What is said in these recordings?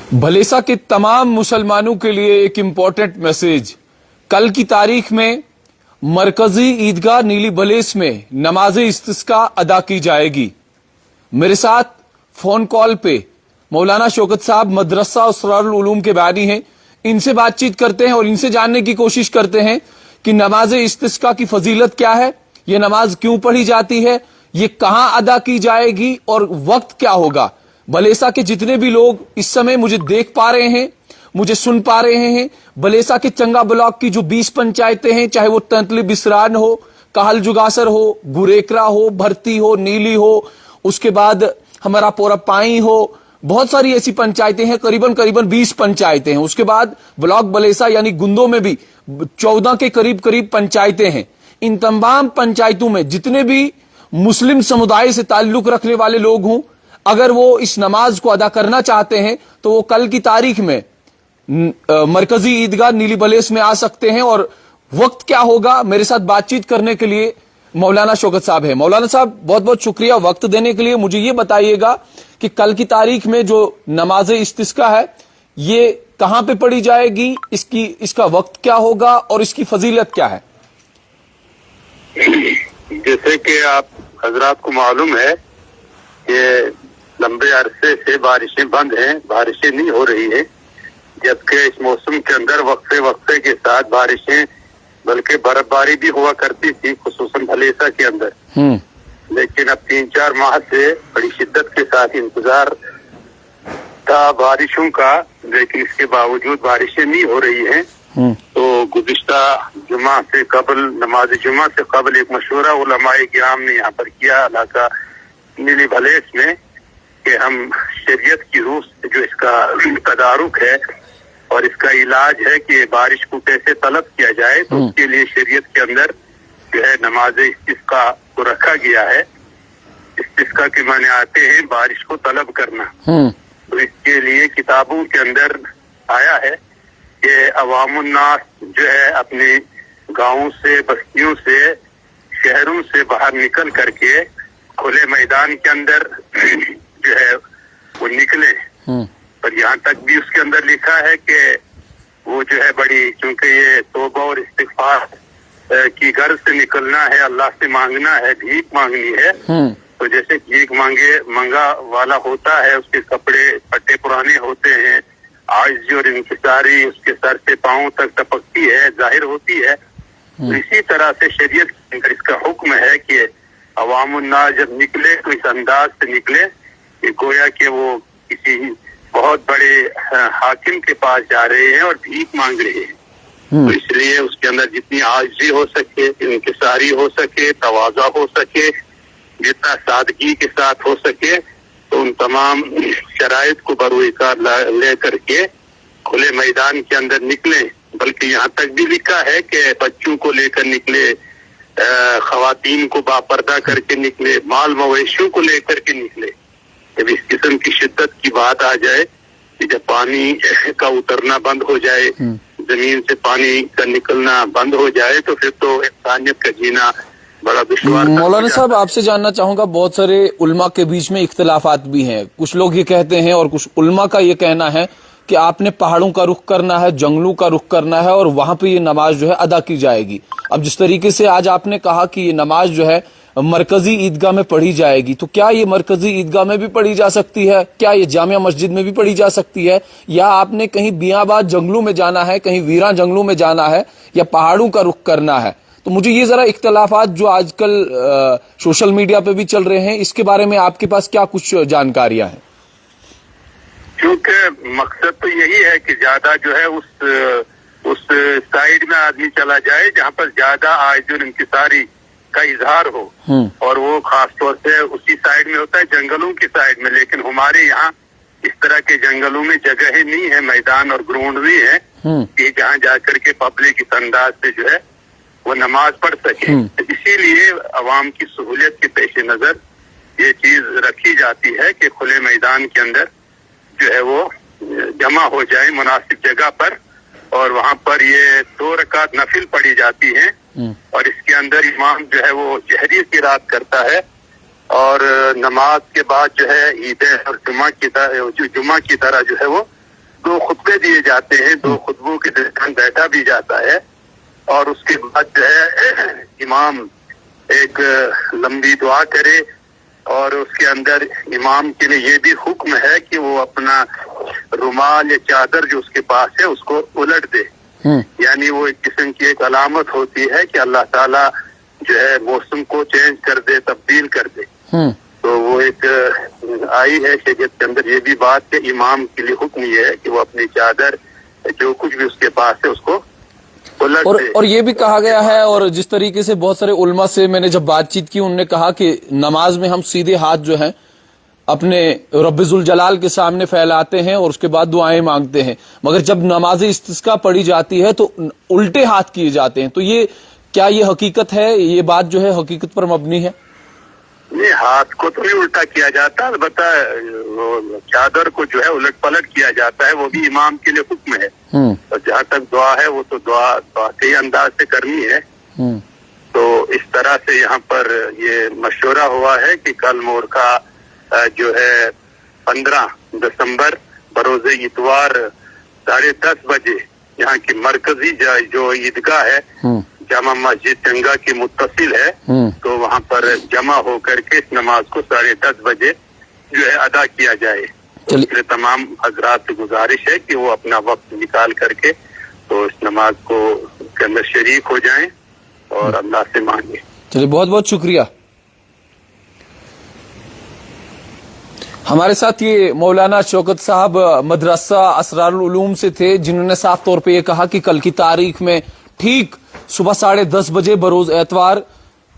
भलेसा के तमाम मुसलमानों के लिए एक इम्पोर्टेंट मैसेज। कल की तारीख में मरकजी ईदगाह नीली बलेस में नमाज इस्तिस्का अदा की जाएगी। मेरे साथ फोन कॉल पे मौलाना शौकत साहब मदरसा असरारुल उलूम के बानी हैं। इनसे बातचीत करते हैं और इनसे जानने की कोशिश करते हैं कि नमाज इस्तिस्का की फजीलत क्या है, ये नमाज क्यों पढ़ी जाती है, ये कहां अदा की जाएगी और वक्त क्या होगा। बलेसा के जितने भी लोग इस समय मुझे देख पा रहे हैं, मुझे सुन पा रहे हैं, बलेसा के चंगा ब्लॉक की जो 20 पंचायतें हैं, चाहे वो तंतली बिसरान हो, कहल जुगासर हो, गुरेकरा हो, भर्ती हो, नीली हो, उसके बाद हमारा पोरा पाई हो, बहुत सारी ऐसी पंचायतें हैं, करीबन 20 पंचायतें हैं। उसके बाद ब्लॉक बलेसा यानी गुंदों में भी 14 के करीब पंचायतें हैं। इन तमाम पंचायतों में जितने भी मुस्लिम समुदाय से ताल्लुक रखने वाले लोग हों, अगर वो इस नमाज को अदा करना चाहते हैं तो वो कल की तारीख में मरकजी ईदगाह नीली बलेस में आ सकते हैं। और वक्त क्या होगा, मेरे साथ बातचीत करने के लिए मौलाना शौकत साहब है। मौलाना साहब बहुत बहुत शुक्रिया वक्त देने के लिए। मुझे ये बताइएगा कि कल की तारीख में जो नमाज इस्तिस्का है ये कहां पे पढ़ी जाएगी, इसका वक्त क्या होगा और इसकी फजीलत क्या है। जैसे कि आप हजरात को मालूम है कि लंबे अरसे से बारिशें बंद हैं, बारिशें नहीं हो रही है, जबकि इस मौसम के अंदर वक्फे के साथ बारिशें बल्कि बर्फबारी भी हुआ करती थी, खुसूसन भलेसा के अंदर। लेकिन अब 3-4 माह से बड़ी शिद्दत के साथ इंतजार था बारिशों का, लेकिन इसके बावजूद बारिशें नहीं हो रही हैं। तो गुज़िश्ता जुमा से कबल, नमाज जुमा से कबल एक मशवरा उलमाए किराम ने यहाँ पर किया इलाका नीली बलेस में कि हम शरीयत की रूह से जो इसका तदारुक है और इसका इलाज है कि बारिश को कैसे तलब किया जाए, तो उसके लिए शरीयत के अंदर जो है नमाज इस्तिस्का को रखा गया है। इस्तिस्का के माने आते हैं बारिश को तलब करना। तो इसके लिए किताबों के अंदर आया है कि अवामुन्नास जो है अपने गांवों से, बस्तियों से, शहरों से बाहर निकल करके खुले मैदान के अंदर जो है वो निकले। पर यहाँ तक भी उसके अंदर लिखा है कि वो जो है बड़ी, चूंकि ये तौबा और इस्तिग़फ़ार की गर्ज से निकलना है, अल्लाह से मांगना है, भीख मांगनी है। तो जैसे भीख मांगा वाला होता है, उसके कपड़े फटे पुराने होते हैं, आजिज़ी और इंकिसारी उसके सर से पांव तक टपकती है, जाहिर होती है। तो इसी तरह से शरीयत के अंदर इसका हुक्म है कि अवामुन्नास जब निकले तो इस अंदाज से निकले कि गोया कि वो किसी बहुत बड़े हाकिम के पास जा रहे हैं और भीख मांग रहे हैं। तो इसलिए उसके अंदर जितनी आजिज़ी हो सके, इंकिसारी हो सके, तवाज़ा हो सके, जितना सादगी के साथ हो सके, तो उन तमाम शराइत को बरूइकार ले करके खुले मैदान के अंदर निकले। बल्कि यहाँ तक भी लिखा है कि बच्चों को लेकर निकले, खवातीन को बापर्दा करके निकले, माल मवेशियों को लेकर के निकले। जब इस किस्म की शिद्दत की बात आ जाए कि जब पानी का उतरना बंद हो जाए, जमीन से पानी का निकलना बंद हो जाए, तो फिर तो इंसानियत का जीना बड़ा दुश्वार। मौलाना साहब आपसे जानना चाहूंगा, बहुत सारे उल्मा के बीच में इख्तिलाफात भी हैं। कुछ लोग ये कहते हैं और कुछ उल्मा का ये कहना है कि आपने पहाड़ों का रुख करना है, जंगलों का रुख करना है और वहां पे ये नमाज जो है अदा की जाएगी। अब जिस तरीके से आज आपने कहा कि ये नमाज जो है मरकजी ईदगाह में पढ़ी जाएगी, तो क्या ये मरकजी ईदगाह में भी पढ़ी जा सकती है, क्या ये जामिया मस्जिद में भी पढ़ी जा सकती है, या आपने कहीं बियाबाद जंगलों में जाना है, कहीं वीरा जंगलों में जाना है, या पहाड़ों का रुख करना है। तो मुझे ये जरा इख्तिलाफात जो आजकल सोशल मीडिया पे भी चल रहे हैं, इसके बारे में आपके पास क्या कुछ जानकारियां हैं। क्योंकि मकसद तो यही है कि ज्यादा जो है उस साइड में आदमी चला जाए जहाँ पर ज्यादा आजिज़ी और इंकिसारी का इजहार हो, और वो खास तौर से उसी साइड में होता है, जंगलों की साइड में। लेकिन हमारे यहाँ इस तरह के जंगलों में जगह नहीं है, मैदान और ग्राउंड भी है कि जहाँ जाकर के पब्लिक इस अंदाज से जो है वो नमाज पढ़ सके। इसीलिए अवाम की सहूलियत के पेश नजर ये चीज रखी जाती है कि खुले मैदान के अंदर जो है वो जमा हो जाए मुनासिब जगह पर, और वहाँ पर ये 2 रकात नफिल पढ़ी जाती हैं। और इसके अंदर इमाम जो है वो जहरी क़िरात करता है, और नमाज के बाद जो है ईद और जुमा की तरह जो है वो 2 خطبے دیے جاتے ہیں, 2 خطبوں کے درمیان بیٹھا بھی جاتا ہے, اور اس کے بعد جو ہے امام ایک لمبی دعا کرے, اور اس کے اندر امام کے لیے یہ بھی حکم ہے کہ وہ اپنا رومال یا چادر جو اس کے پاس ہے اس کو الٹ دے. یعنی وہ ایک قسم کی ایک علامت ہوتی ہے کہ اللہ تعالیٰ جو ہے موسم کو چینج کر دے, تبدیل کر دے. تو وہ ایک آئی ہے شریعت کے اندر یہ بھی بات کہ امام کے لیے حکم یہ ہے کہ وہ اپنی چادر جو کچھ بھی اس کے پاس ہے اس کو الٹ دے. اور یہ بھی کہا گیا ہے, اور جس طریقے سے بہت سارے علماء سے میں نے جب بات چیت کی انہوں نے کہا کہ نماز میں ہم سیدھے ہاتھ جو ہیں اپنے رب ذوالجلال کے سامنے پھیلاتے ہیں اور اس کے بعد دعائیں مانگتے ہیں, مگر جب نماز استسقاء پڑھی جاتی ہے تو الٹے ہاتھ کیے جاتے ہیں. تو یہ کیا یہ حقیقت ہے, یہ بات جو ہے حقیقت پر مبنی ہے؟ نہیں, ہاتھ کو تو نہیں الٹا کیا جاتا, البتہ چادر کو جو ہے الٹ پلٹ کیا جاتا ہے, وہ بھی امام کے لیے حکم ہے. اور جہاں تک دعا ہے وہ تو دعا کے انداز سے کرنی ہے. تو اس طرح سے یہاں پر یہ مشورہ ہوا ہے کہ کل مورخہ جو ہے 15 دسمبر بروز اتوار 10:30 بجے یہاں کی مرکزی جو عیدگاہ ہے جامع مسجد چنگا کی متصل ہے, تو وہاں پر جمع ہو کر کے اس نماز کو 10:30 بجے جو ہے ادا کیا جائے. اس لیے تمام حضرات سے گزارش ہے کہ وہ اپنا وقت نکال کر کے تو اس نماز کو کے اندر شریک ہو جائیں اور اللہ سے مانگیں. چلیے, بہت بہت شکریہ. ہمارے ساتھ یہ مولانا شوکت صاحب مدرسہ اسرار العلوم سے تھے, جنہوں نے صاف طور پہ یہ کہا کہ کل کی تاریخ میں ٹھیک صبح 10:30 بجے بروز اتوار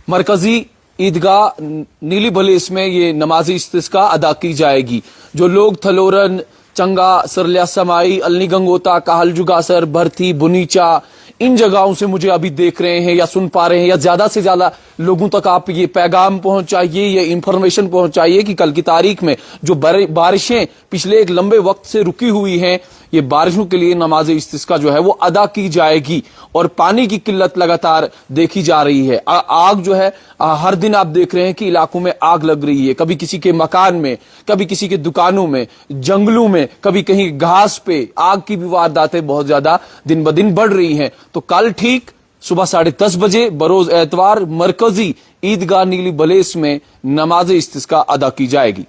مرکزی عیدگاہ نیلی بھلیس میں یہ نماز استسقاء ادا کی جائے گی. جو لوگ تھلورن, چنگا, سرلیا سمائی, النی گنگوتا, کاہل جگاسر, بھرتی, بنیچا, ان جگہوں سے مجھے ابھی دیکھ رہے ہیں یا سن پا رہے ہیں, یا زیادہ سے زیادہ لوگوں تک آپ یہ پیغام پہنچائیے, یہ انفارمیشن پہنچائیے کہ کل کی تاریخ میں جو بارشیں پچھلے ایک لمبے وقت سے رکی ہوئی ہیں, یہ بارشوں کے لیے نماز استسقاء جو ہے وہ ادا کی جائے گی. اور پانی کی قلت لگاتار دیکھی جا رہی ہے. آگ جو ہے ہر دن آپ دیکھ رہے ہیں کہ علاقوں میں آگ لگ رہی ہے, کبھی کسی کے مکان میں, کبھی کسی کے دکانوں میں, جنگلوں میں, کبھی کہیں گھاس پہ. آگ کی بھی وارداتیں بہت زیادہ دن بدن بڑھ رہی ہیں. تو کل ٹھیک صبح 10:30 بجے بروز اتوار مرکزی عیدگاہ نیلی بھلیس میں نماز استسقاء ادا کی جائے گی.